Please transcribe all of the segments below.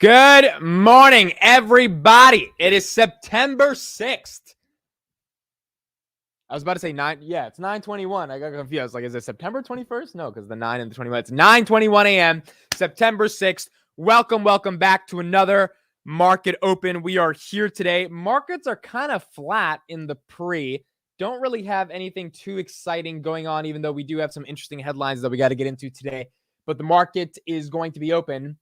Good morning, everybody. It is September 6th. I was about to say 9. Yeah, it's 9:21. I got confused. I was like, is it September 21st? No, because the 9 and the 21. It's 9:21 a.m., September 6th. Welcome back to another market open. We are here today. Markets are kind of flat in the pre. Don't really have anything too exciting going on, even though we do have some interesting headlines that we got to get into today. But the market is going to be open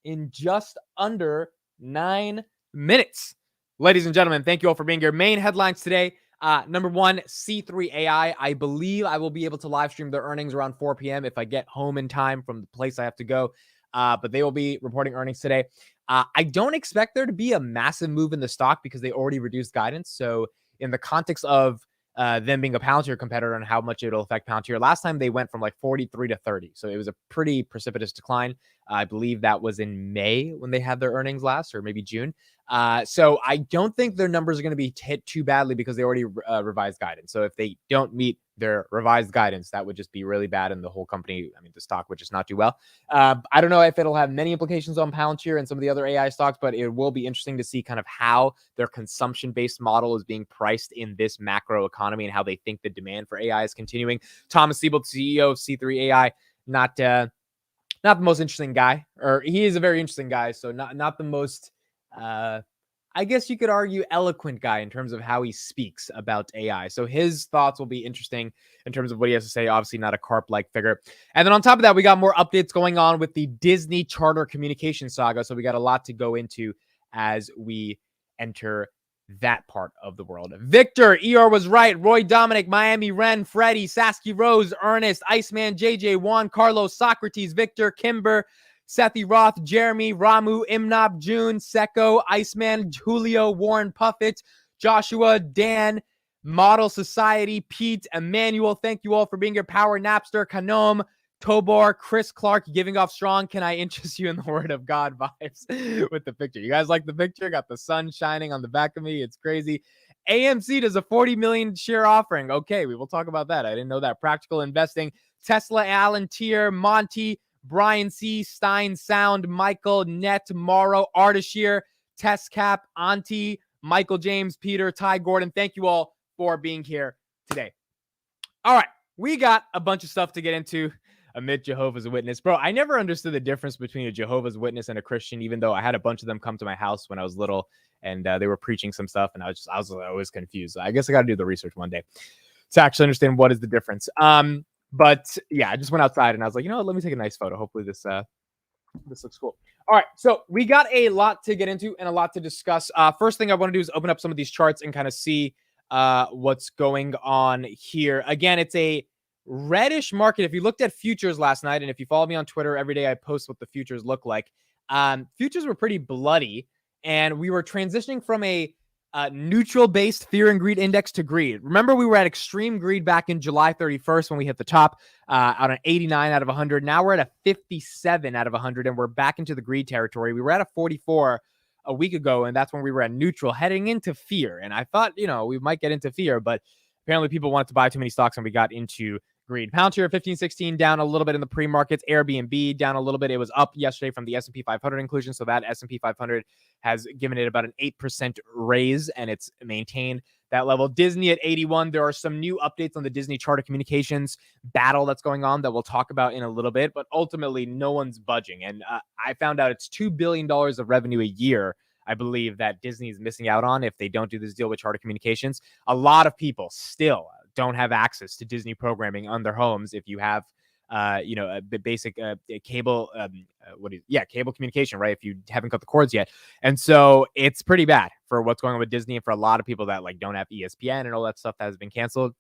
in just under 9 minutes. Ladies and gentlemen, thank you all for being here. Main headlines today. Number one, C3 AI. I believe I will be able to live stream their earnings around 4 p.m. if I get home in time from the place I have to go. But they will be reporting earnings today. I don't expect there to be a massive move in the stock because they already reduced guidance. So in the context of them being a Palantir competitor and how much it'll affect Palantir, last time they went from like 43 to 30. So it was a pretty precipitous decline. I believe that was in May when they had their earnings last, or maybe June. So I don't think their numbers are going to be hit too badly because they already revised guidance. So if they don't meet their revised guidance, that would just be really bad. And the whole company, I mean, the stock would just not do well. I don't know if it'll have many implications on Palantir and some of the other AI stocks, but it will be interesting to see kind of how their consumption-based model is being priced in this macro economy and how they think the demand for AI is continuing. Thomas Siebel, CEO of C3 AI, not the most interesting guy, or he is a very interesting guy. So not the most, I guess you could argue, eloquent guy in terms of how he speaks about AI. So his thoughts will be interesting in terms of what he has to say. Obviously not a carp-like figure. And then on top of that, we got more updates going on with the Disney Charter Communication saga. So we got a lot to go into as we enter that part of the world. Victor, ER was right. Roy Dominic, Miami Ren, Freddie, Sasky Rose, Ernest, Iceman, JJ, Juan, Carlos, Socrates, Victor, Kimber, Sethi Roth, Jeremy, Ramu, Imnab, June, Seko, Iceman, Julio, Warren, Puffett, Joshua, Dan, Model Society, Pete, Emmanuel. Thank you all for being here. Power, Napster, Kanom, Tobor, Chris Clark, giving off strong. Can I interest you in the word of God vibes with the picture? You guys like the picture? Got the sun shining on the back of me. It's crazy. AMC does a 40 million share offering. Okay, we will talk about that. I didn't know that. Practical investing. Tesla, Palantir, Monty, Brian C, Stein, Sound, Michael, Net, Morrow, Ardashir, Test Cap, Auntie, Michael James, Peter, Ty Gordon. Thank you all for being here today. All right, we got a bunch of stuff to get into amid Jehovah's Witness. Bro, I never understood the difference between a Jehovah's Witness and a Christian, even though I had a bunch of them come to my house when I was little and they were preaching some stuff, and I was always confused. I guess I got to do the research one day to actually understand what is the difference. But yeah, I just went outside and I was like, you know what, let me take a nice photo. Hopefully this looks cool. All right, so we got a lot to get into and a lot to discuss. First thing I want to do is open up some of these charts and kind of see what's going on here. Again, it's a reddish market. If you looked at futures last night, and if you follow me on Twitter, every day I post what the futures look like. Futures were pretty bloody, and we were transitioning from a neutral-based fear and greed index to greed. Remember, we were at extreme greed back in July 31st when we hit the top out on 89 out of 100. Now we're at a 57 out of 100, and we're back into the greed territory. We were at a 44 a week ago, and that's when we were at neutral, heading into fear. And I thought, we might get into fear, but apparently people wanted to buy too many stocks, and we got into greed. Palantir 1516 down a little bit in the pre-markets. Airbnb down a little bit. It was up yesterday from the S&P 500 inclusion, so that S&P 500 has given it about an 8% raise, and it's maintained that level. Disney at 81. There are some new updates on the Disney Charter Communications battle that's going on that we'll talk about in a little bit, but ultimately no one's budging. And I found out it's $2 billion of revenue a year, I believe, that Disney is missing out on if they don't do this deal with Charter Communications. A lot of people still don't have access to Disney programming on their homes if you have a basic cable cable communication, right? If you haven't cut the cords yet. And so it's pretty bad for what's going on with Disney and for a lot of people that don't have ESPN and all that stuff that has been canceled.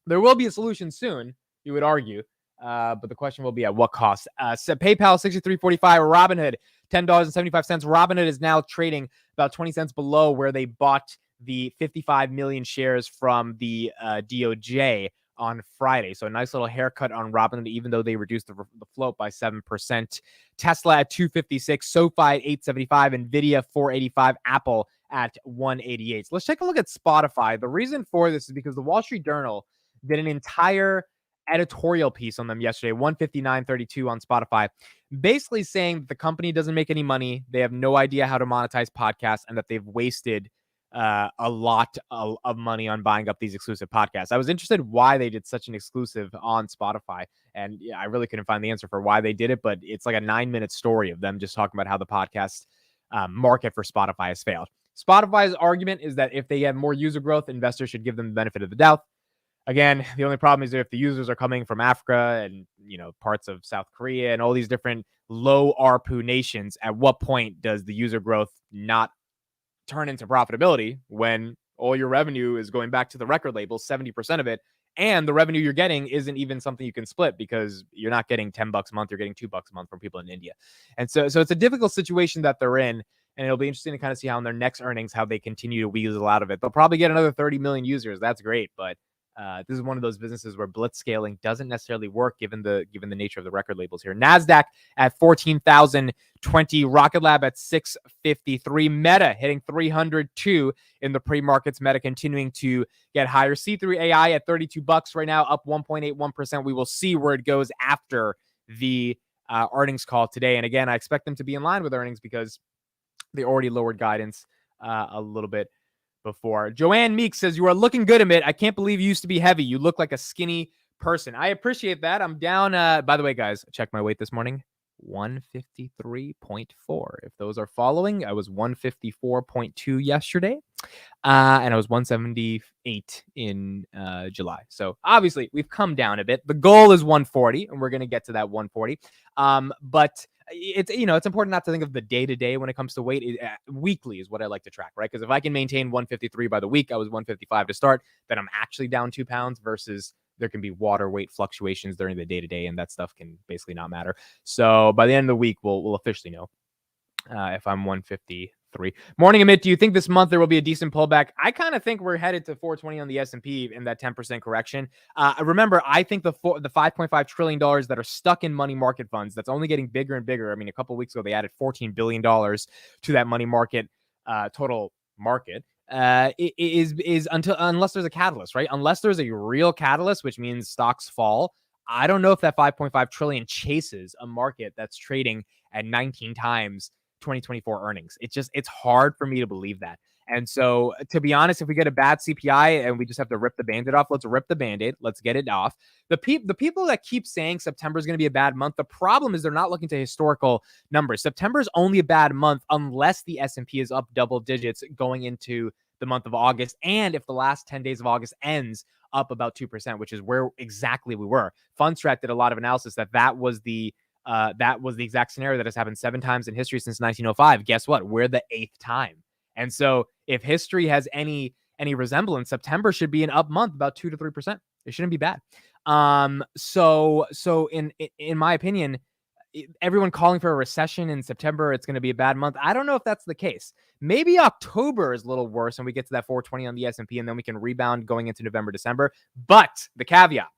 There will be a solution soon, you would argue, but the question will be at what cost. So PayPal 63.45, Robinhood $10.75. Robinhood is now trading about 20 cents below where they bought the 55 million shares from the DOJ on Friday. So a nice little haircut on Robinhood, even though they reduced the float by 7%. Tesla at 256, SoFi at 875, Nvidia 485, Apple at 188. So let's take a look at Spotify. The reason for this is because the Wall Street Journal did an entire editorial piece on them yesterday, 159.32 on Spotify, basically saying that the company doesn't make any money. They have no idea how to monetize podcasts and that they've wasted a lot of money on buying up these exclusive podcasts. I was interested why they did such an exclusive on Spotify. And yeah, I really couldn't find the answer for why they did it, but it's like a 9-minute story of them just talking about how the podcast market for Spotify has failed. Spotify's argument is that if they have more user growth, investors should give them the benefit of the doubt. Again, the only problem is that if the users are coming from Africa and, parts of South Korea and all these different low ARPU nations, at what point does the user growth not turn into profitability when all your revenue is going back to the record label, 70% of it, and the revenue you're getting isn't even something you can split because you're not getting $10 a month, you're getting $2 a month from people in India. And so it's a difficult situation that they're in, and it'll be interesting to kind of see how in their next earnings, how they continue to weasel out of it. They'll probably get another 30 million users. That's great, but this is one of those businesses where blitz scaling doesn't necessarily work given the nature of the record labels here. NASDAQ at 14,020, Rocket Lab at 653, Meta hitting 302 in the pre-markets. Meta continuing to get higher. C3 AI at $32 right now, up 1.81%. We will see where it goes after the earnings call today. And again, I expect them to be in line with earnings because they already lowered guidance a little bit before. Joanne Meek says, "You are looking good, Amit. I can't believe you used to be heavy. You look like a skinny person." I appreciate that. I'm down. By the way, guys, I checked my weight this morning. 153.4. If those are following, I was 154.2 yesterday. And I was 178 in July. So obviously we've come down a bit. The goal is 140, and we're going to get to that 140. But it's important not to think of the day-to-day when it comes to weight. Weekly is what I like to track, right? Because if I can maintain 153 by the week, I was 155 to start, then I'm actually down 2 pounds versus there can be water weight fluctuations during the day-to-day, and that stuff can basically not matter. So by the end of the week, we'll officially know if I'm 153. Morning, Amit, do you think this month there will be a decent pullback? I kind of think we're headed to 420 on the S&P in that 10% correction. Remember, I think the $5.5 trillion that are stuck in money market funds, that's only getting bigger and bigger. I mean, a couple of weeks ago, they added $14 billion to that money market total market. Is unless there's a catalyst, right? Unless there's a real catalyst, which means stocks fall. I don't know if that 5.5 trillion chases a market that's trading at 19 times 2024 earnings. It's hard for me to believe that. And so, to be honest, if we get a bad CPI and we just have to rip the Band-Aid off, let's rip the Band-Aid. Let's get it off. The people that keep saying September is going to be a bad month, the problem is they're not looking to historical numbers. September is only a bad month unless the S&P is up double digits going into the month of August, and if the last 10 days of August ends up about 2%, which is where exactly we were. Fundstrat did a lot of analysis that was the exact scenario that has happened 7 times in history since 1905. Guess what? We're the 8th time. And so if history has any resemblance, September should be an up month, about 2 to 3%. It shouldn't be bad. So in my opinion, everyone calling for a recession in September, it's going to be a bad month. I don't know if that's the case. Maybe October is a little worse and we get to that 420 on the S&P, and then we can rebound going into November, December. But the caveat,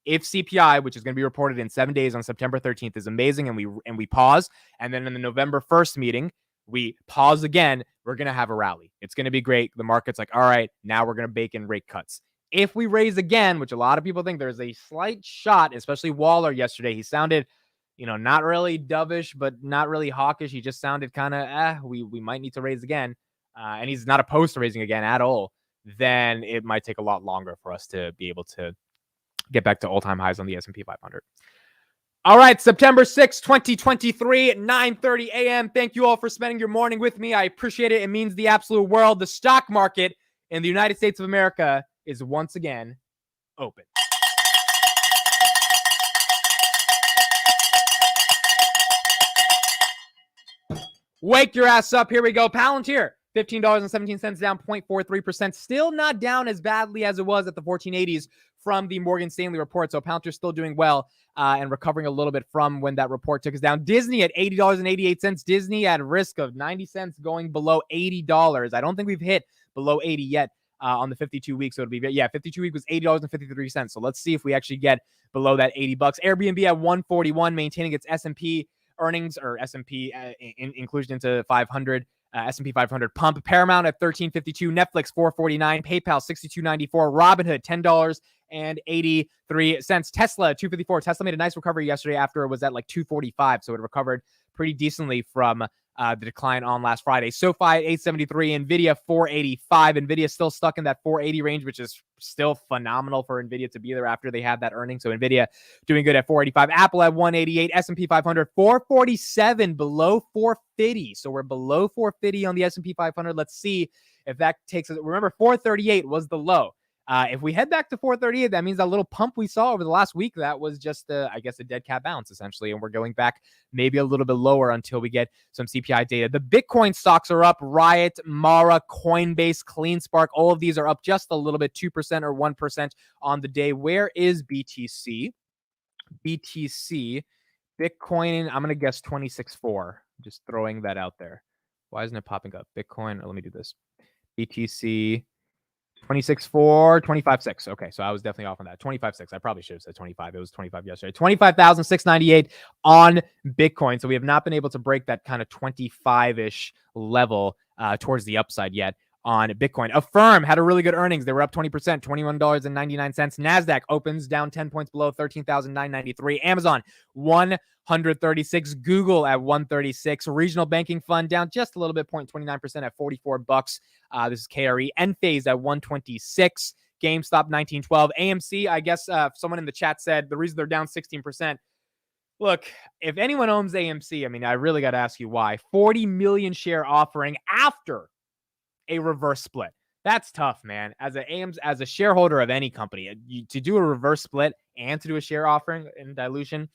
if CPI, which is going to be reported in 7 days on September 13th, is amazing and we pause, and then in the November 1st meeting, we pause again, we're going to have a rally. It's going to be great. The market's like, all right, now we're going to bake in rate cuts. If we raise again, which a lot of people think there's a slight shot, especially Waller yesterday, he sounded, not really dovish, but not really hawkish. He just sounded kind of, we might need to raise again. And he's not opposed to raising again at all. Then it might take a lot longer for us to be able to get back to all-time highs on the S&P 500. All right, September 6th, 2023 at 9:30 a.m. Thank you all for spending your morning with me. I appreciate it. It means the absolute world. The stock market in the United States of America is once again open. Wake your ass up. Here we go. Palantir, $15.17 down 0.43%. Still not down as badly as it was at the 1480s from the Morgan Stanley report. So Palantir still doing well and recovering a little bit from when that report took us down. Disney at $80.88. Disney at risk of 90 cents going below $80. I don't think we've hit below 80 yet on the 52 weeks. So it'll be, 52 week was $80.53. So let's see if we actually get below that $80. Airbnb at 141, maintaining its S&P earnings, or S&P inclusion into 500, S&P 500 pump. Paramount at $13.52, Netflix $4.49, PayPal $62.94, Robinhood Tesla, 254. Tesla made a nice recovery yesterday after it was at like 245. So it recovered pretty decently from the decline on last Friday. SoFi at 873, NVIDIA 485. NVIDIA still stuck in that 480 range, which is still phenomenal for NVIDIA to be there after they had that earning. So NVIDIA doing good at 485. Apple at 188. S&P 500 447, below 450. So we're below 450 on the S&P 500. Let's see if that takes us. Remember, 438 was the low. If we head back to 438, that means that little pump we saw over the last week, that was just, I guess, a dead cat bounce, essentially. And we're going back maybe a little bit lower until we get some CPI data. The Bitcoin stocks are up. Riot, Mara, Coinbase, CleanSpark, all of these are up just a little bit, 2% or 1% on the day. Where is BTC? BTC, Bitcoin, I'm going to guess 26.4. Just throwing that out there. Why isn't it popping up? Bitcoin, let me do this. BTC... 26.4, 25.6. Okay, so I was definitely off on that. 25.6. I probably should have said 25. It was 25 yesterday. 25,698 on Bitcoin. So we have not been able to break that kind of 25-ish level towards the upside yet on Bitcoin. Affirm had a really good earnings. They were up 20%, $21.99. NASDAQ opens down 10 points below 13,993. Amazon, 136. Google at 136. Regional Banking Fund down just a little bit, 0.29% at $44. This is KRE. Enphase at 126. GameStop 1912. AMC, I guess someone in the chat said the reason they're down 16%. Look, if anyone owns AMC, I mean, I really got to ask you why. 40 million share offering after a reverse split. That's tough, man. As a shareholder of any company, to do a reverse split and to do a share offering in dilution,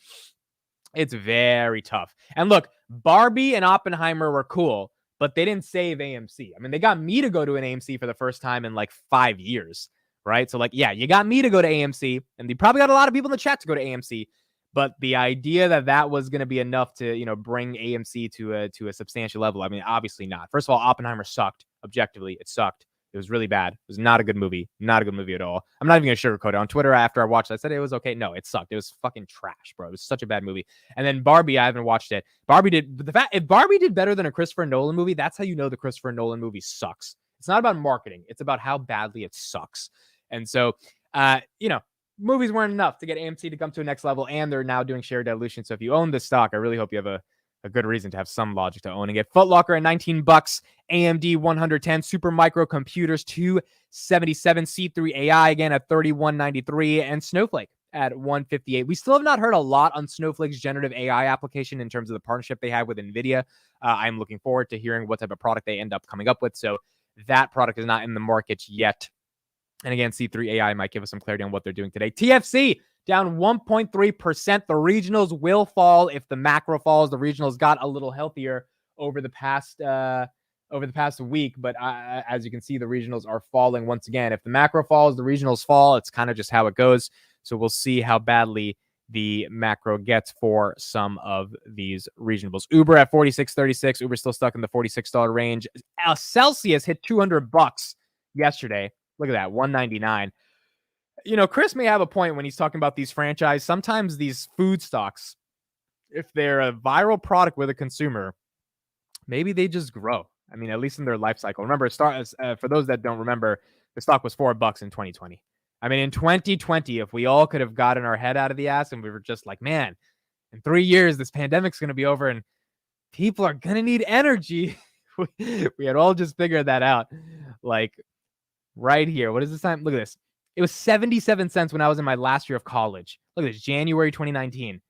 it's very tough. And look, Barbie and Oppenheimer were cool, but they didn't save AMC. I mean, they got me to go to an AMC for the first time in like 5 years, right? So like, yeah, you got me to go to AMC, and you probably got a lot of people in the chat to go to AMC. But the idea that was going to be enough to, bring AMC to a substantial level, I mean, obviously not. First of all, Oppenheimer sucked. Objectively, it sucked. It was really bad. It was not a good movie. Not a good movie at all. I'm not even going to sugarcoat it. On Twitter, after I watched it, I said it was okay. No, it sucked. It was fucking trash, bro. It was such a bad movie. And then Barbie, I haven't watched it. If Barbie did better than a Christopher Nolan movie, that's how you know the Christopher Nolan movie sucks. It's not about marketing. It's about how badly it sucks. And so, movies weren't enough to get AMC to come to a next level, and they're now doing share dilution. So if you own this stock, I really hope you have a good reason to have some logic to owning it. Foot Locker at $19, AMD 110, Super Micro Computers 277, C3 AI again at 31.93, and Snowflake at 158. We still have not heard a lot on Snowflake's generative AI application in terms of the partnership they have with NVIDIA. I'm looking forward to hearing what type of product they end up coming up with. So that product is not in the market yet. And again, C3 AI might give us some clarity on what they're doing today. TFC down 1.3%. The regionals will fall if the macro falls. The regionals got a little healthier over the past week, but as you can see, the regionals are falling once again. If the macro falls, the regionals fall. It's kind of just how it goes. So we'll see how badly the macro gets for some of these regionals. Uber at 46.36. Uber still stuck in the $46 range. Celsius hit $200 yesterday. Look at that, $199. Chris may have a point when he's talking about these franchise. Sometimes these food stocks, if they're a viral product with a consumer, maybe they just grow. I mean, at least in their life cycle. Remember, for those that don't remember, the stock was $4 in 2020. I mean, in 2020, if we all could have gotten our head out of the ass and we were just like, man, in 3 years, this pandemic's going to be over and people are going to need energy. We had all just figured that out. Like, right here. What is this time? Look at this. It was 77 cents when I was in my last year of college. Look at this, January 2019.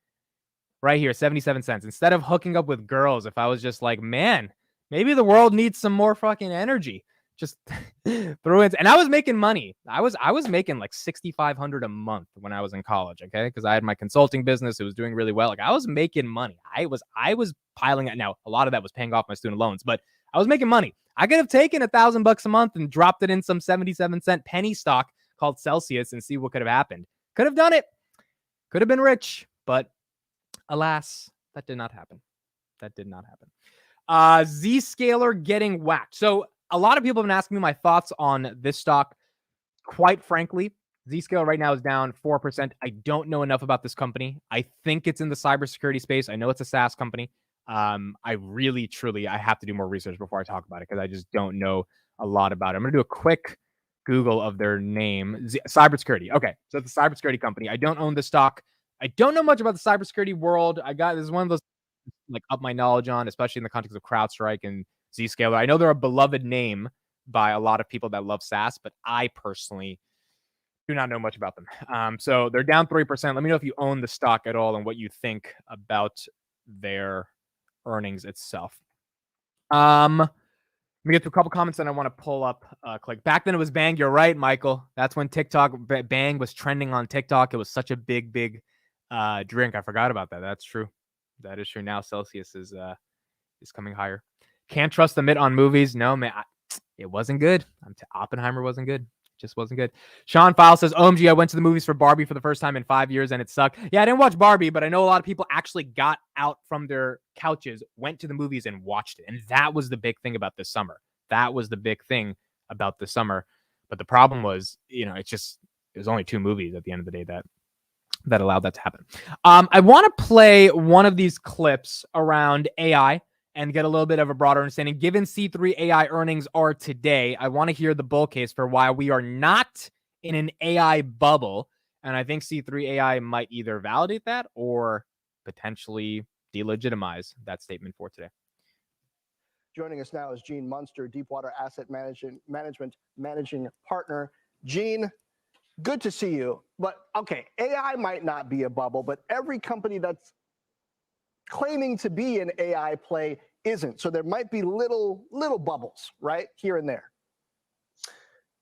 Right here, 77 cents. Instead of hooking up with girls, if I was just like, man, maybe the world needs some more fucking energy. Just throw it. And I was making money. I was making like $6,500 a month when I was in college, okay? Because I had my consulting business. It was doing really well. Like, I was making money. I was piling it. Now, a lot of that was paying off my student loans, but I was making money. I could have taken $1,000 a month and dropped it in some 77-cent penny stock called Celsius and see what could have happened. Could have done it. Could have been rich, but alas, that did not happen. Zscaler getting whacked. So a lot of people have been asking me my thoughts on this stock. Quite frankly, Zscaler right now is down 4%. I don't know enough about this company. I think it's in the cybersecurity space. I know it's a SaaS company. I really, truly, I have to do more research before I talk about it because I just don't know a lot about it. I'm going to do a quick Google of their name. Cybersecurity. Okay, so it's a cybersecurity company. I don't own the stock. I don't know much about the cybersecurity world. This is one of those like up my knowledge on, especially in the context of CrowdStrike and Zscaler. I know they're a beloved name by a lot of people that love SaaS, but I personally do not know much about them. So they're down 3%. Let me know if you own the stock at all and what you think about their earnings itself. Let me get to a couple comments that I want to pull up. Click. Back then it was Bang. You're right, Michael. That's when Bang was trending on TikTok. It was such a big drink. I forgot about that. That's true. That is true. Now Celsius is coming higher. Can't trust the MIT on movies. No, man. It wasn't good. Oppenheimer wasn't good. Just wasn't good. Sean File says, OMG, I went to the movies for Barbie for the first time in 5 years and it sucked. Yeah, I didn't watch Barbie, but I know a lot of people actually got out from their couches, went to the movies and watched it. And that was the big thing about this summer. That was the big thing about the summer. But the problem was, it was only 2 movies at the end of the day that allowed that to happen. I want to play one of these clips around AI and get a little bit of a broader understanding. Given C3 AI earnings are today, I want to hear the bull case for why we are not in an AI bubble. And I think C3 AI might either validate that or potentially delegitimize that statement for today. Joining us now is Gene Munster, Deepwater Asset Management Managing Partner. Gene, good to see you. But okay, AI might not be a bubble, but every company that's claiming to be an AI play isn't. So there might be little bubbles, right, here and there.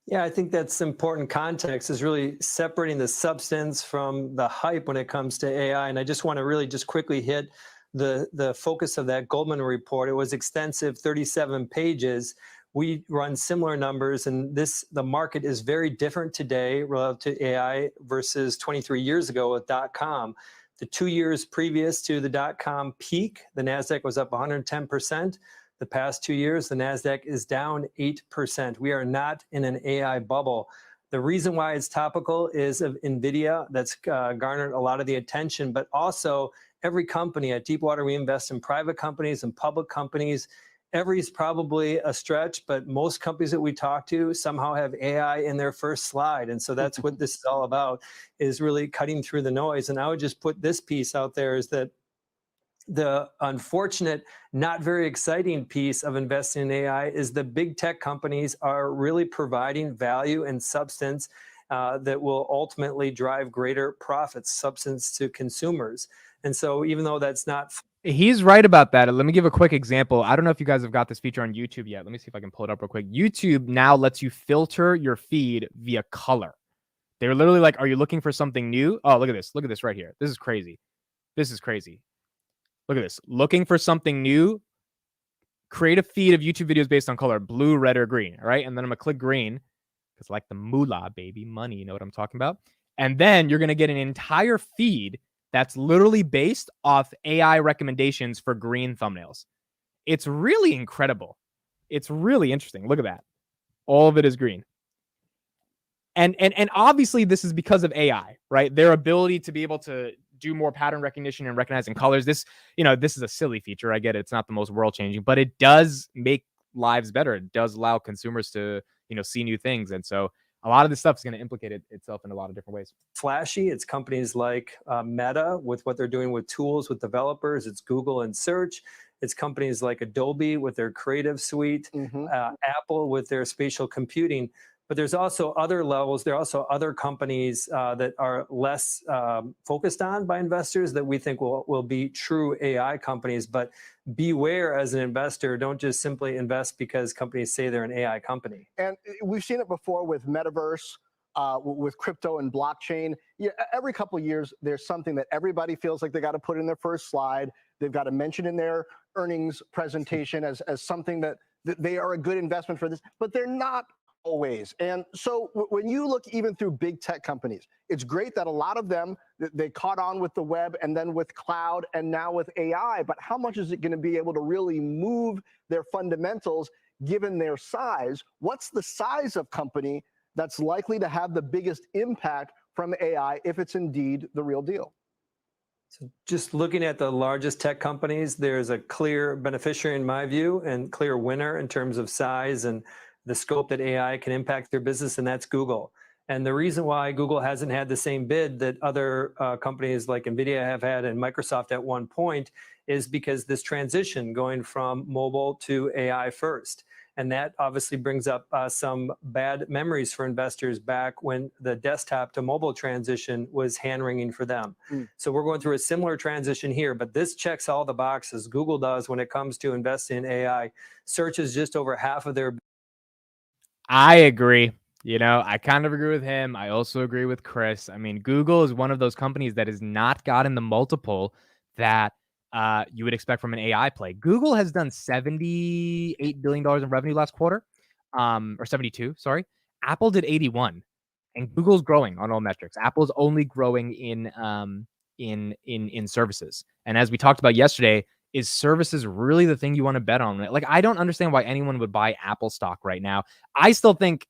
Yeah, I think that's important context, is really separating the substance from the hype when it comes to AI. And I just want to really just quickly hit the focus of that Goldman report. It was extensive, 37 pages. We run similar numbers, and the market is very different today relative to AI versus 23 years ago with .com. The 2 years previous to the .com peak, the NASDAQ was up 110%. The past 2 years, the NASDAQ is down 8%. We are not in an AI bubble. The reason why it's topical is of NVIDIA. That's garnered a lot of the attention, but also every company. At Deepwater, we invest in private companies and public companies. Every is probably a stretch, but most companies that we talk to somehow have AI in their first slide. And so that's what this is all about, is really cutting through the noise. And I would just put this piece out there, is that the unfortunate, not very exciting piece of investing in AI is the big tech companies are really providing value and substance that will ultimately drive greater profits, substance to consumers. And so even though that's not... He's right about that. Let me give a quick example. I don't know if you guys have got this feature on YouTube yet. Let me see if I can pull it up real quick. YouTube now lets you filter your feed via color. They're literally like, are you looking for something new? Oh, look at this. Look at this right here. This is crazy. This is crazy. Look at this. Looking for something new. Create a feed of YouTube videos based on color, blue, red, or green. All right. And then I'm going to click green because like the moolah, baby, money. You know what I'm talking about? And then you're going to get an entire feed that's literally based off AI recommendations for green thumbnails. It's really incredible. It's really interesting. Look at that. All of it is green. And obviously this is because of AI, right? Their ability to be able to do more pattern recognition and recognizing colors. This is a silly feature. I get it. It's not the most world changing, but it does make lives better. It does allow consumers to, see new things. And so a lot of this stuff is going to implicate itself in a lot of different ways. Flashy. It's companies like Meta with what they're doing with tools with developers. It's Google and search. It's companies like Adobe with their creative suite, Apple with their spatial computing. But there's also other levels. There are also other companies that are less focused on by investors that we think will be true AI companies. But beware as an investor, don't just simply invest because companies say they're an AI company. And we've seen it before with metaverse, with crypto and blockchain. Yeah, every couple of years, there's something that everybody feels like they got to put in their first slide. They've got to mention in their earnings presentation as something that they are a good investment for this, but they're not always. And so when you look even through big tech companies, it's great that a lot of them, they caught on with the web and then with cloud and now with AI, but how much is it going to be able to really move their fundamentals given their size? What's the size of company that's likely to have the biggest impact from AI if it's indeed the real deal? So just looking at the largest tech companies, there's a clear beneficiary in my view and clear winner in terms of size and the scope that AI can impact their business, and that's Google. And the reason why Google hasn't had the same bid that other companies like NVIDIA have had and Microsoft at one point is because this transition going from mobile to AI first. And that obviously brings up some bad memories for investors back when the desktop to mobile transition was hand-wringing for them. So we're going through a similar transition here, but this checks all the boxes. Google does when it comes to investing in AI. Search is just over half of their. I agree. You know, I kind of agree with him. I also agree with Chris. I mean, Google is one of those companies that has not gotten the multiple that you would expect from an AI play. Google has done $78 billion in revenue last quarter, or 72, sorry. Apple did 81, and Google's growing on all metrics. Apple's only growing in services. And as we talked about yesterday, is services really the thing you want to bet on? Like, I don't understand why anyone would buy Apple stock right now. I still think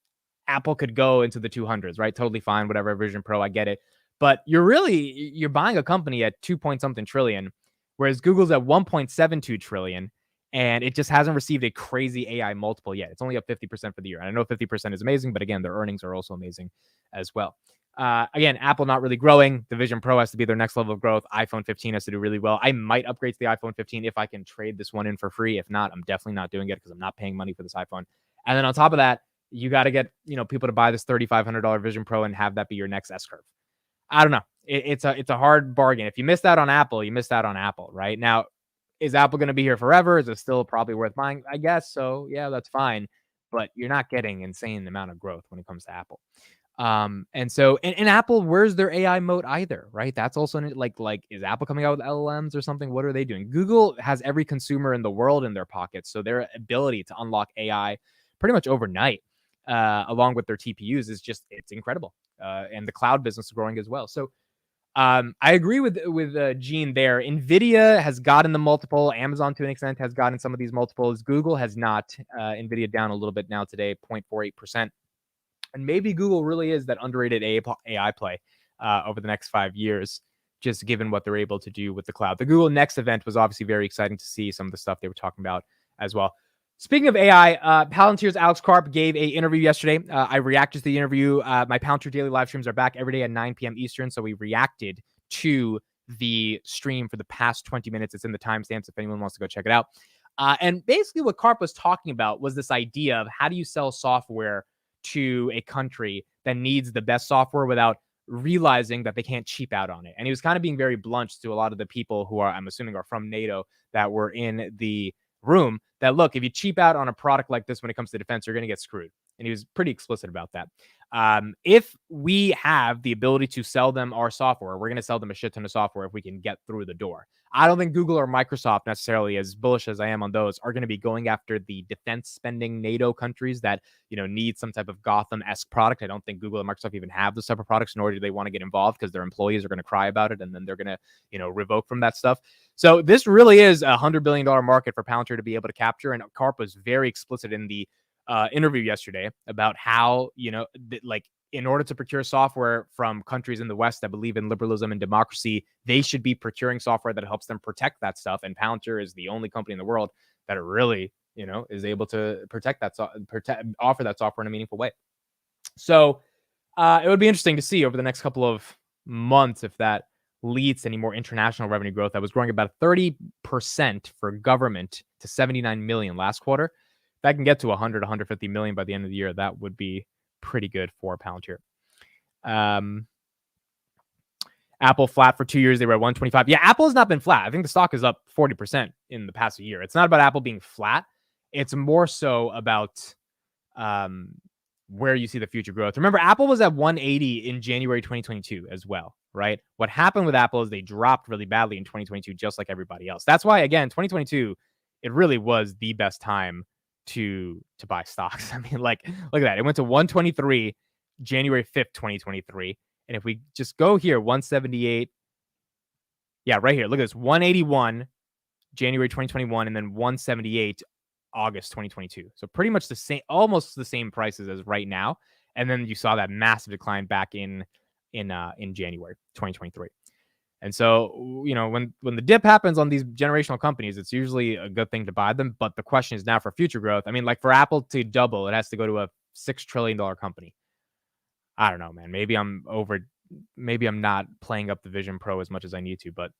Apple could go into the 200s, right? Totally fine, whatever, Vision Pro, I get it. But you're buying a company at 2 point something trillion, whereas Google's at 1.72 trillion, and it just hasn't received a crazy AI multiple yet. It's only up 50% for the year. And I know 50% is amazing, but again, their earnings are also amazing as well. Again, Apple not really growing. The Vision Pro has to be their next level of growth. iPhone 15 has to do really well. I might upgrade to the iPhone 15 if I can trade this one in for free. If not, I'm definitely not doing it because I'm not paying money for this iPhone. And then on top of that, you got to get, people to buy this $3,500 Vision Pro and have that be your next S curve. I don't know. It's a hard bargain. If you missed out on Apple, you missed out on Apple, right? Now, is Apple going to be here forever? Is it still probably worth buying? I guess so. Yeah, that's fine. But you're not getting insane amount of growth when it comes to Apple. And so Apple, where's their AI moat either, right? That's also like, is Apple coming out with LLMs or something? What are they doing? Google has every consumer in the world in their pockets. So their ability to unlock AI pretty much overnight, along with their TPUs it's incredible. And the cloud business is growing as well. So, I agree with Gene there. NVIDIA has gotten the multiple. Amazon to an extent has gotten some of these multiples. Google has not. NVIDIA down a little bit now today, 0.48%. And maybe Google really is that underrated AI play over the next 5 years, just given what they're able to do with the cloud. The Google Next event was obviously very exciting to see some of the stuff they were talking about as well. Speaking of AI, Palantir's Alex Karp gave an interview yesterday. I reacted to the interview. My Palantir daily live streams are back every day at 9 p.m. Eastern, so we reacted to the stream for the past 20 minutes. It's in the timestamps if anyone wants to go check it out. And basically what Karp was talking about was this idea of how do you sell software to a country that needs the best software without realizing that they can't cheap out on it. And he was kind of being very blunt to a lot of the people who I'm assuming are from NATO that were in the room, that look, if you cheap out on a product like this when it comes to defense, you're going to get screwed. And he was pretty explicit about that. If we have the ability to sell them our software, we're going to sell them a shit ton of software if we can get through the door. I don't think Google or Microsoft, necessarily as bullish as I am on those, are going to be going after the defense spending NATO countries that, need some type of Gotham-esque product. I don't think Google and Microsoft even have those type of products, nor do they want to get involved because their employees are going to cry about it and then they're going to, revoke from that stuff. So this really is a $100 billion market for Palantir to be able to capture. And Karp was very explicit in the interview yesterday about how, in order to procure software from countries in the West that believe in liberalism and democracy, they should be procuring software that helps them protect that stuff. And Palantir is the only company in the world that really, is able to offer that software in a meaningful way. So it would be interesting to see over the next couple of months if that leads to any more international revenue growth. That was growing about 30% for government to 79 million last quarter. If that can get to 100, 150 million by the end of the year, that would be pretty good for Palantir. Apple flat for 2 years. They were at 125. Yeah, Apple has not been flat. I think the stock is up 40% in the past year. It's not about Apple being flat. It's more so about where you see the future growth. Remember, Apple was at 180 in January 2022 as well, right? What happened with Apple is they dropped really badly in 2022, just like everybody else. That's why, again, 2022, it really was the best time to buy stocks. I mean, look at that. It went to 123 January 5th, 2023. And if we just go here, 178. Yeah, right here. Look at this. 181 January 2021 and then 178 August 2022. So pretty much the same, almost the same prices as right now. And then you saw that massive decline back in January 2023. And so, when the dip happens on these generational companies, it's usually a good thing to buy them. But the question is now for future growth. I mean, like for Apple to double, it has to go to a $6 trillion company. I don't know, man. Maybe I'm not playing up the Vision Pro as much as I need to, but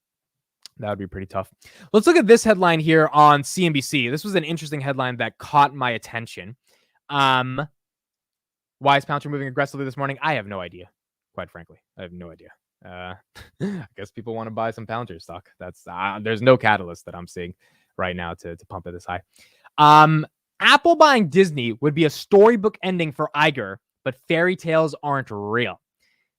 that would be pretty tough. Let's look at this headline here on CNBC. This was an interesting headline that caught my attention. Why is Palantir moving aggressively this morning? I have no idea. Quite frankly, I have no idea. I guess people want to buy some Palantir stock. That's there's no catalyst that I'm seeing right now to pump it this high. Apple buying Disney would be a storybook ending for Iger, but fairy tales aren't real.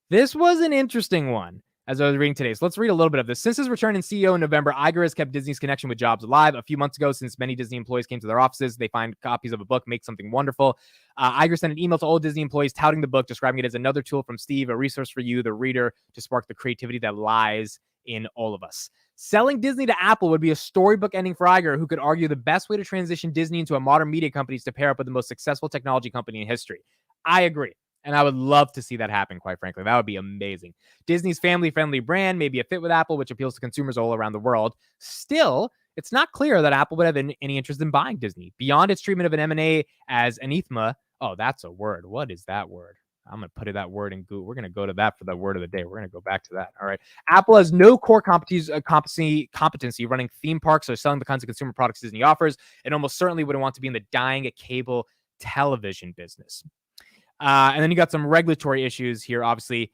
This was an interesting one as I was reading today. So let's read a little bit of this. Since his return in CEO in November, Iger has kept Disney's connection with jobs alive. A few months ago, since many Disney employees came to their offices, they find copies of a book, Make Something Wonderful. Iger sent an email to all Disney employees touting the book, describing it as another tool from Steve, a resource for you, the reader, to spark the creativity that lies in all of us. Selling Disney to Apple would be a storybook ending for Iger, who could argue the best way to transition Disney into a modern media company is to pair up with the most successful technology company in history. I agree. And I would love to see that happen, quite frankly. That would be amazing. Disney's family-friendly brand may be a fit with Apple, which appeals to consumers all around the world. Still, it's not clear that Apple would have any interest in buying Disney. Beyond its treatment of an M&A as anathema, oh, that's a word. What is that word? I'm going to put that word in Google. We're going to go to that for the word of the day. We're going to go back to that. All right. Apple has no core competency running theme parks or selling the kinds of consumer products Disney offers. It almost certainly wouldn't want to be in the dying cable television business. And then you got some regulatory issues here, obviously,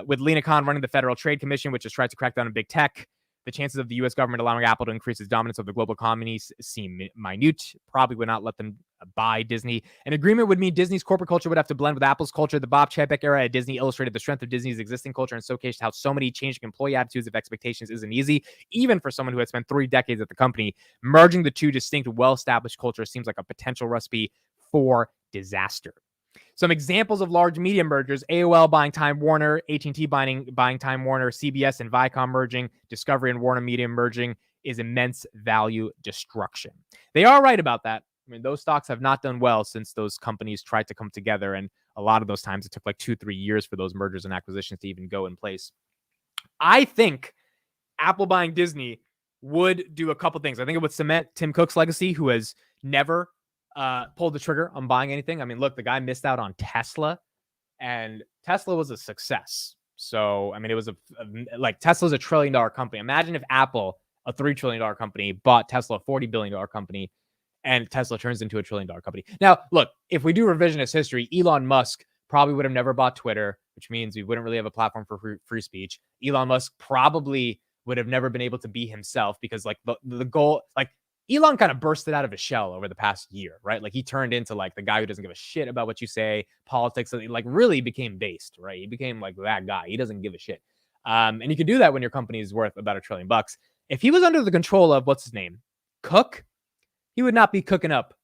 with Lina Khan running the Federal Trade Commission, which has tried to crack down on big tech. The chances of the U.S. government allowing Apple to increase its dominance of the global economy seem minute. Probably would not let them buy Disney. An agreement would mean Disney's corporate culture would have to blend with Apple's culture. The Bob Chapek era at Disney illustrated the strength of Disney's existing culture and showcased how so many changing employee attitudes of expectations isn't easy, even for someone who had spent 3 decades at the company. Merging the two distinct, well-established cultures seems like a potential recipe for disaster. Some examples of large media mergers: AOL buying Time Warner, AT&T buying Time Warner, CBS and Viacom merging, Discovery and Warner Media merging is immense value destruction. They are right about that. I mean, those stocks have not done well since those companies tried to come together. And a lot of those times it took like 2-3 years for those mergers and acquisitions to even go in place. I think Apple buying Disney would do a couple things. I think it would cement Tim Cook's legacy, who has never pulled the trigger on buying anything. I mean, look, the guy missed out on Tesla, and Tesla was a success. So, I mean, it was Tesla's $1 trillion company. Imagine if Apple, a $3 trillion company, bought Tesla, a $40 billion company, and Tesla turns into $1 trillion company. Now, look, if we do revisionist history, Elon Musk probably would have never bought Twitter, which means we wouldn't really have a platform for free speech. Elon Musk probably would have never been able to be himself because the goal, Elon kind of bursted out of his shell over the past year, right? Like he turned into the guy who doesn't give a shit about what you say, politics, really became based, right? He became that guy. He doesn't give a shit. And you can do that when your company is worth about $1 trillion. If he was under the control of what's his name, Cook, he would not be cooking up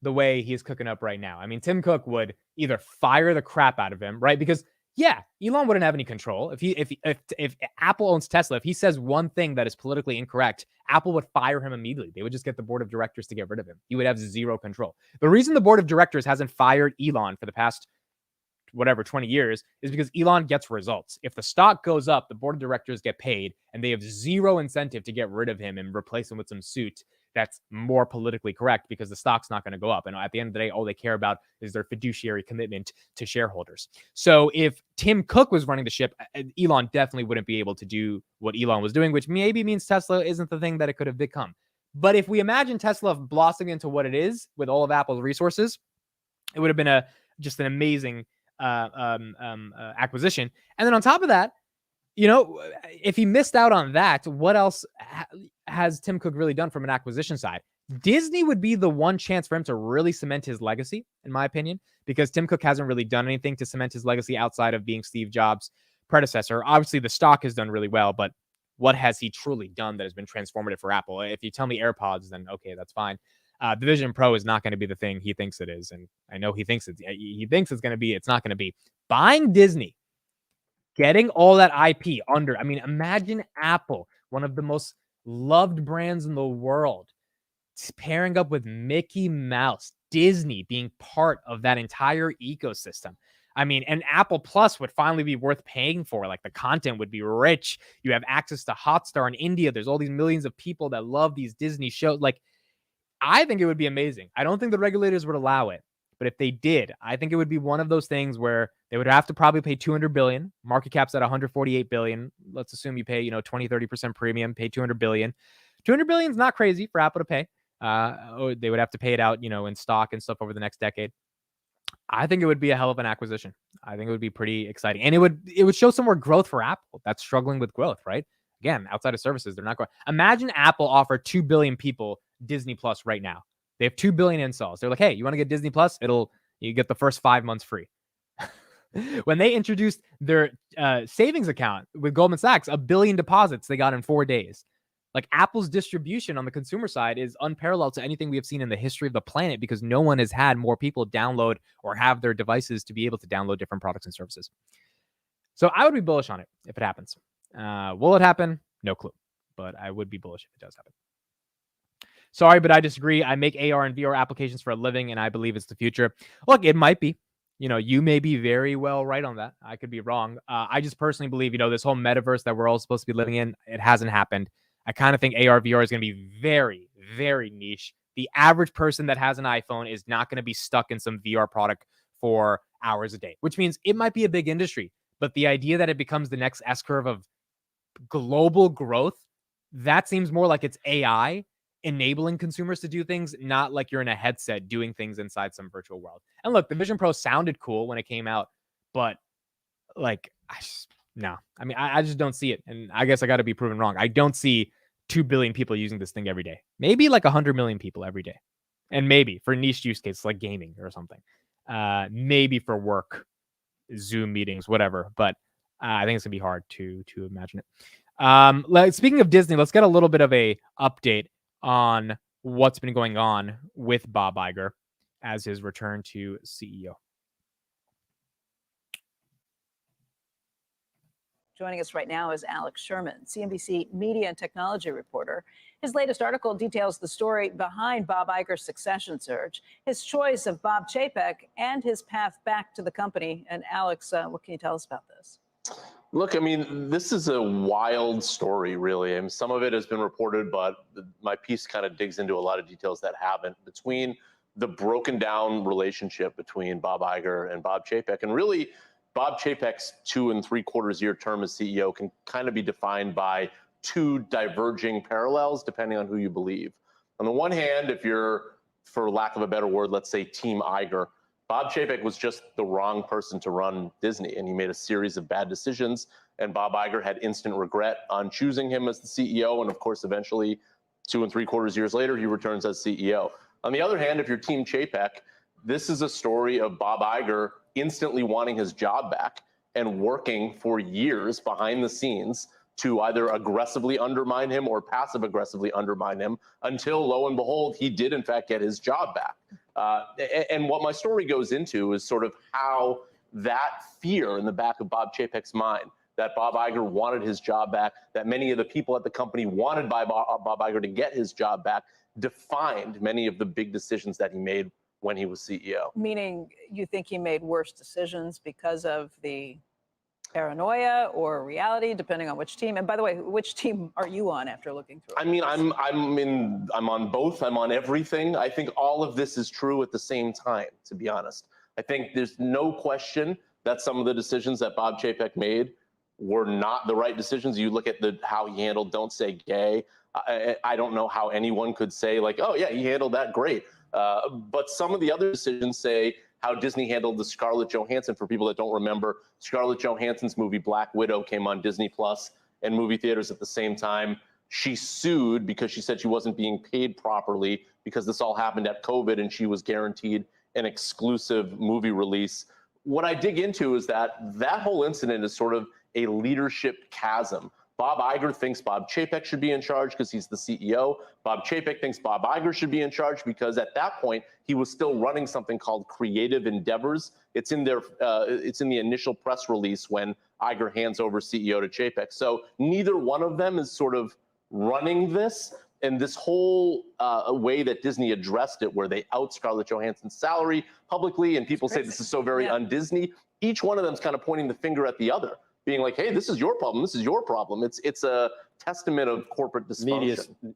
the way he's cooking up right now. I mean, Tim Cook would either fire the crap out of him, right? Because yeah, Elon wouldn't have any control. If Apple owns Tesla, if he says one thing that is politically incorrect, Apple would fire him immediately. They would just get the board of directors to get rid of him. He would have zero control. The reason the board of directors hasn't fired Elon for the past 20 years is because Elon gets results. If the stock goes up, the board of directors get paid, and they have zero incentive to get rid of him and replace him with some suit that's more politically correct because the stock's not going to go up. And at the end of the day, all they care about is their fiduciary commitment to shareholders. So if Tim Cook was running the ship, Elon definitely wouldn't be able to do what Elon was doing, which maybe means Tesla isn't the thing that it could have become. But if we imagine Tesla blossoming into what it is with all of Apple's resources, it would have been just an amazing acquisition. And then on top of that, if he missed out on that, what else has Tim Cook really done from an acquisition side? Disney would be the one chance for him to really cement his legacy, in my opinion, because Tim Cook hasn't really done anything to cement his legacy outside of being Steve Jobs' predecessor. Obviously, the stock has done really well, but what has he truly done that has been transformative for Apple? If you tell me AirPods, then okay, that's fine. The Vision Pro is not going to be the thing he thinks it is, and I know he thinks it's going to be. It's not going to be. Buying Disney, getting all that IP under. I mean, imagine Apple, one of the most loved brands in the world, pairing up with Mickey Mouse, Disney being part of that entire ecosystem. I mean, and Apple Plus would finally be worth paying for. Like the content would be rich. You have access to Hotstar in India. There's all these millions of people that love these Disney shows. Like, I think it would be amazing. I don't think the regulators would allow it, but if they did, I think it would be one of those things where they would have to probably pay 200 billion. Market cap's at 148 billion. Let's assume you pay, 20-30% premium, pay 200 billion. 200 billion is not crazy for Apple to pay. Or they would have to pay it out, in stock and stuff over the next decade. I think it would be a hell of an acquisition. I think it would be pretty exciting. And it would show some more growth for Apple that's struggling with growth, right? Again, outside of services, they're not going. Imagine Apple offered 2 billion people Disney Plus right now. They have 2 billion installs. They're like, hey, you want to get Disney Plus? You get the first 5 months free. When they introduced their savings account with Goldman Sachs, 1 billion deposits they got in 4 days. Like, Apple's distribution on the consumer side is unparalleled to anything we have seen in the history of the planet, because no one has had more people download or have their devices to be able to download different products and services. So I would be bullish on it if it happens. Will it happen? No clue. But I would be bullish if it does happen. Sorry, but I disagree. I make AR and VR applications for a living, and I believe it's the future. Look, it might be. You may be very well right on that. I could be wrong. I just personally believe, this whole metaverse that we're all supposed to be living in, it hasn't happened. I kind of think AR, VR is going to be very, very niche. The average person that has an iPhone is not going to be stuck in some VR product for hours a day, which means it might be a big industry. But the idea that it becomes the next S-curve of global growth, that seems more like it's AI enabling consumers to do things, not like you're in a headset doing things inside some virtual world. And look, the Vision Pro sounded cool when it came out, but like, no. I mean, I just don't see it. And I guess I got to be proven wrong. I don't see 2 billion people using this thing every day. Maybe like 100 million people every day. And maybe for niche use cases like gaming or something. Maybe for work, Zoom meetings, whatever. But I think it's going to be hard to imagine it. Speaking of Disney, let's get a little bit of a update on what's been going on with Bob Iger as his return to CEO. Joining us right now is Alex Sherman, CNBC media and technology reporter. His latest article details the story behind Bob Iger's succession search, his choice of Bob Chapek, and his path back to the company. And Alex, what can you tell us about this? Look, I mean, this is a wild story, really. I mean, some of it has been reported, but my piece kind of digs into a lot of details that haven't, between the broken down relationship between Bob Iger and Bob Chapek. And really, Bob Chapek's 2 3/4 year term as CEO can kind of be defined by 2 diverging parallels, depending on who you believe. On the one hand, if you're, for lack of a better word, let's say Team Iger, Bob Chapek was just the wrong person to run Disney, and he made a series of bad decisions, and Bob Iger had instant regret on choosing him as the CEO, and of course, eventually, 2 3/4 years later, he returns as CEO. On the other hand, if you're Team Chapek, this is a story of Bob Iger instantly wanting his job back and working for years behind the scenes to either aggressively undermine him or passive aggressively undermine him, until, lo and behold, he did in fact get his job back. And what my story goes into is sort of how that fear in the back of Bob Chapek's mind, that Bob Iger wanted his job back, that many of the people at the company wanted Bob Iger to get his job back, defined many of the big decisions that he made when he was CEO. Meaning you think he made worse decisions because of the paranoia or reality, depending on which team? And by the way, which team are you on after looking through it? I mean, I'm on both. I'm on everything. I think all of this is true at the same time, to be honest. I think there's no question that some of the decisions that Bob Chapek made were not the right decisions. You look at how he handled Don't Say Gay. I don't know how anyone could say like, oh yeah, he handled that great. But some of the other decisions, say how Disney handled the Scarlett Johansson. For people that don't remember, Scarlett Johansson's movie Black Widow came on Disney Plus and movie theaters at the same time. She sued because she said she wasn't being paid properly, because this all happened at COVID and she was guaranteed an exclusive movie release. What I dig into is that whole incident is sort of a leadership chasm. Bob Iger thinks Bob Chapek should be in charge because he's the CEO. Bob Chapek thinks Bob Iger should be in charge because at that point he was still running something called Creative Endeavors. It's in the initial press release when Iger hands over CEO to Chapek. So neither one of them is sort of running this. And this whole way that Disney addressed it, where they out Scarlett Johansson's salary publicly, and people say this is so very un-Disney. each one of them is kind of pointing the finger at the other, being like, hey, this is your problem. This is your problem. It's a testament of corporate dysfunction.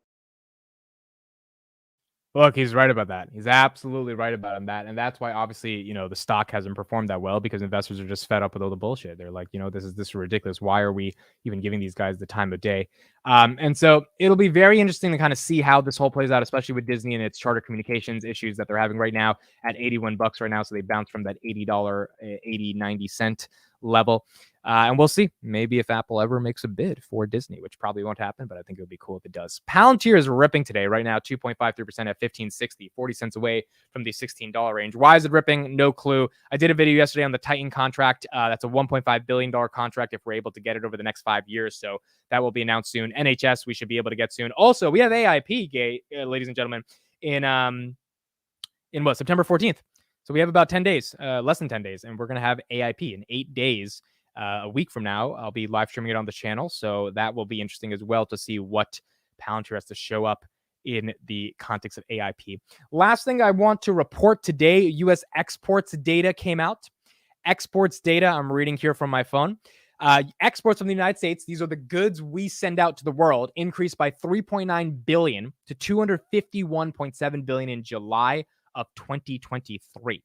Look, he's right about that. He's absolutely right about that. And that's why, obviously, you know, the stock hasn't performed that well, because investors are just fed up with all the bullshit. They're like, you know, this is ridiculous. Why are we even giving these guys the time of day? And so it'll be very interesting to kind of see how this whole plays out, especially with Disney and its Charter Communications issues that they're having right now at $81 right now. So they bounced from that $80, 90 cent level. And we'll see maybe if Apple ever makes a bid for Disney, which probably won't happen, but I think it would be cool if it does. Palantir is ripping today, right now, 2.53% at $15.60, 40 cents away from the $16 range. Why is it ripping? No clue. I did a video yesterday on the Titan contract. That's a $1.5 billion contract if we're able to get it over the next 5 years. So that will be announced soon. NHS, we should be able to get soon. Also, we have AIP, ladies and gentlemen, in what, September 14th. So we have about 10 days, less than 10 days, and we're going to have AIP in 8 days. A week from now, I'll be live streaming it on the channel. So that will be interesting as well to see what Palantir has to show up in the context of AIP. Last thing I want to report today, U.S. exports data came out. Exports data, I'm reading here from my phone. Exports from the United States, these are the goods we send out to the world, increased by 3.9 billion to 251.7 billion in July of 2023.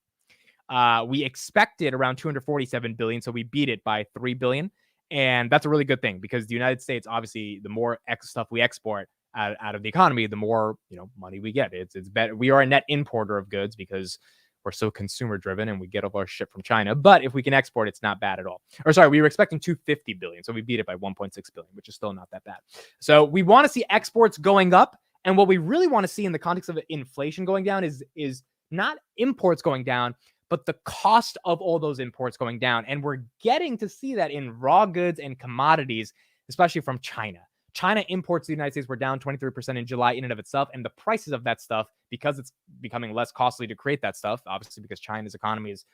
We expected around 247 billion, so we beat it by 3 billion. And that's a really good thing, because the United States, obviously, the more stuff we export out of the economy, the more, you know, money we get. It's better. We are a net importer of goods because we're so consumer driven and we get all our shit from China. But if we can export, it's not bad at all. Or sorry, we were expecting 250 billion, so we beat it by 1.6 billion, which is still not that bad. So we want to see exports going up. And what we really want to see in the context of inflation going down is not imports going down, but the cost of all those imports going down. And we're getting to see that in raw goods and commodities, especially from China. China imports to the United States were down 23% in July in and of itself. And the prices of that stuff, because it's becoming less costly to create that stuff, obviously because China's economy is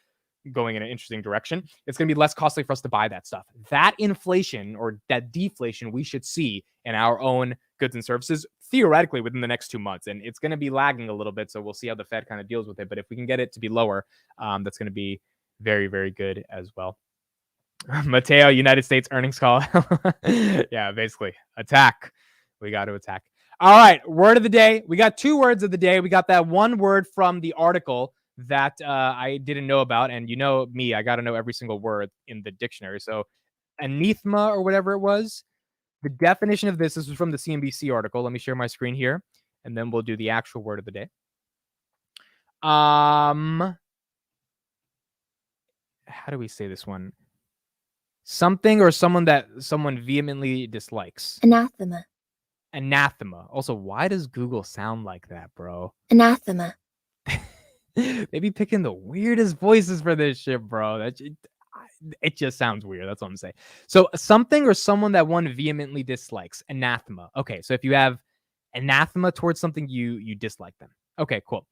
going in an interesting direction, it's going to be less costly for us to buy that stuff. That inflation or that deflation we should see in our own goods and services theoretically within the next 2 months. And it's going to be lagging a little bit. So we'll see how the Fed kind of deals with it. But if we can get it to be lower, that's going to be very, very good as well. Mateo, United States earnings call. Yeah, basically attack. We got to attack. All right. Word of the day. We got 2 words of the day. We got that one word from the article that I didn't know about. And you know me, I got to know every single word in the dictionary. So anathema or whatever it was. The definition of this is from the CNBC article. Let me share my screen here, and then we'll do the actual word of the day. How do we say this one? Something or someone that someone vehemently dislikes. Anathema. Anathema. Also, why does Google sound like that, bro? Anathema. They be picking the weirdest voices for this shit, bro. It just sounds weird. That's what I'm saying. So something or someone that one vehemently dislikes. Anathema. Okay, so if you have anathema towards something, you dislike them. Okay, cool.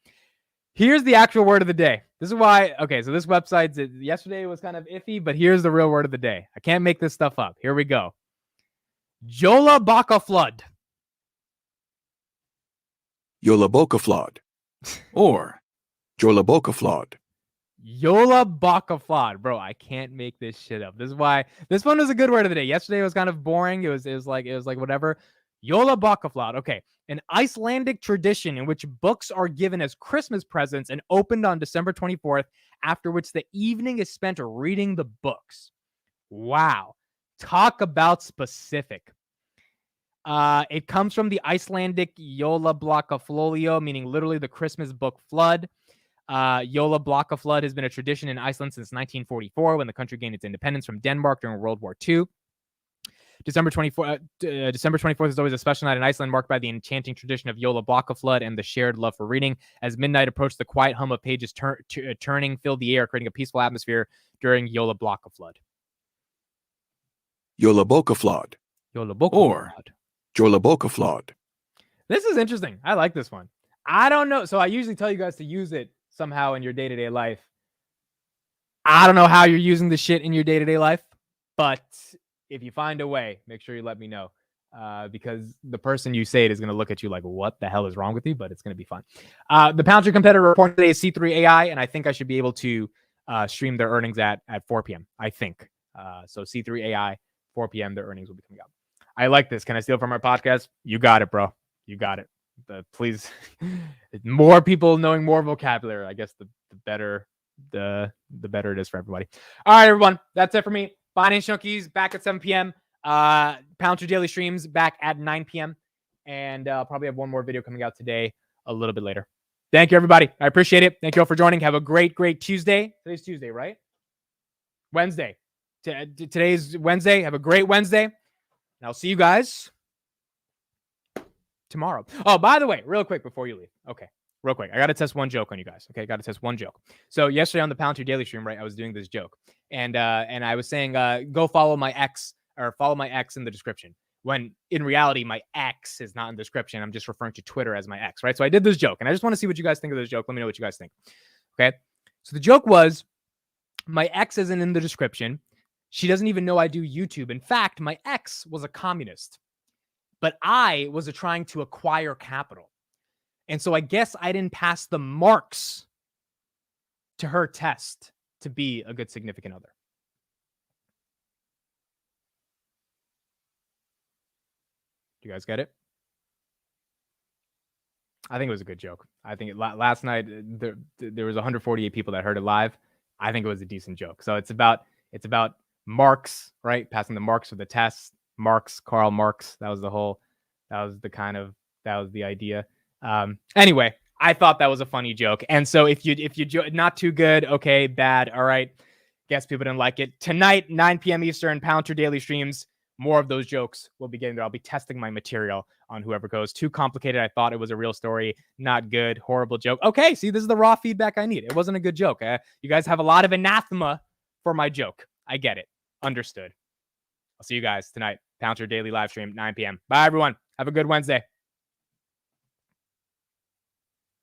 Here's the actual word of the day. This is why. Okay, so this website yesterday was kind of iffy, but here's the real word of the day. I can't make this stuff up. Here we go. Yola Baca flood. Yola Boca flood. Or Yola Boca flood. Yola Baca flood. Bro, I can't make this shit up. This is why this one was a good word of the day. Yesterday was kind of boring. It was like whatever. Yola Baca flood. Okay. An Icelandic tradition in which books are given as Christmas presents and opened on December 24th, after which the evening is spent reading the books. Wow. Talk about specific. It comes from the Icelandic Yola Baca Flolio, meaning literally the Christmas book flood. Yola Baca flood has been a tradition in Iceland since 1944, when the country gained its independence from Denmark during World War II. December 24th is always a special night in Iceland, marked by the enchanting tradition of Yola Baca flood and the shared love for reading. As midnight approached, the quiet hum of pages turning filled the air, creating a peaceful atmosphere during Yola Baca flood. Yola Boca flood. Yola Baca Or flood. Yola Boca flood. This is interesting. I like this one. I don't know. So I usually tell you guys to use it somehow in your day-to-day life. I don't know how you're using the shit in your day-to-day life, but if you find a way, make sure you let me know, because the person you say it is going to look at you like, what the hell is wrong with you? But it's going to be fun. The Palantir competitor report today is C3 AI, and I think I should be able to stream their earnings at 4 p.m., I think. So C3 AI, 4 p.m., their earnings will be coming out. I like this. Can I steal from our podcast? You got it, bro. You got it. Please, more people knowing more vocabulary. I guess the better the better it is for everybody. All right, everyone. That's it for me. Finance Junkies back at 7 p.m. Palantir Daily Streams back at 9 p.m. And I'll probably have one more video coming out today a little bit later. Thank you, everybody. I appreciate it. Thank you all for joining. Have a great Tuesday. Today's Tuesday, right? Wednesday. Today's Wednesday. Have a great Wednesday. And I'll see you guys tomorrow. Oh, by the way, real quick before you leave. Okay, real quick. I got to test one joke on you guys. Okay, got to test one joke. So yesterday on the Palantir Daily Stream, right, I was doing this joke. And I was saying, go follow my ex in the description. When in reality, my ex is not in the description. I'm just referring to Twitter as my ex, right? So I did this joke, and I just want to see what you guys think of this joke. Let me know what you guys think. Okay. So the joke was, my ex isn't in the description. She doesn't even know I do YouTube. In fact, my ex was a communist, but I was trying to acquire capital. And so I guess I didn't pass the marks to her test to be a good significant other. Do you guys get it? I think it was a good joke. I think last night there was 148 people that heard it live. I think it was a decent joke. So it's about marks, right? Passing the marks for the test. Marx, Karl Marx. That was the idea. Anyway, I thought that was a funny joke. And so if you not too good, okay, bad, all right. Guess people didn't like it. Tonight, 9 p.m. Eastern, Palantir Daily Streams. More of those jokes will be getting there. I'll be testing my material on whoever goes. Too complicated. I thought it was a real story. Not good. Horrible joke. Okay, see, this is the raw feedback I need. It wasn't a good joke. You guys have a lot of anathema for my joke. I get it. Understood. I'll see you guys tonight. Palantir Daily live stream, 9 p.m. Bye, everyone. Have a good Wednesday.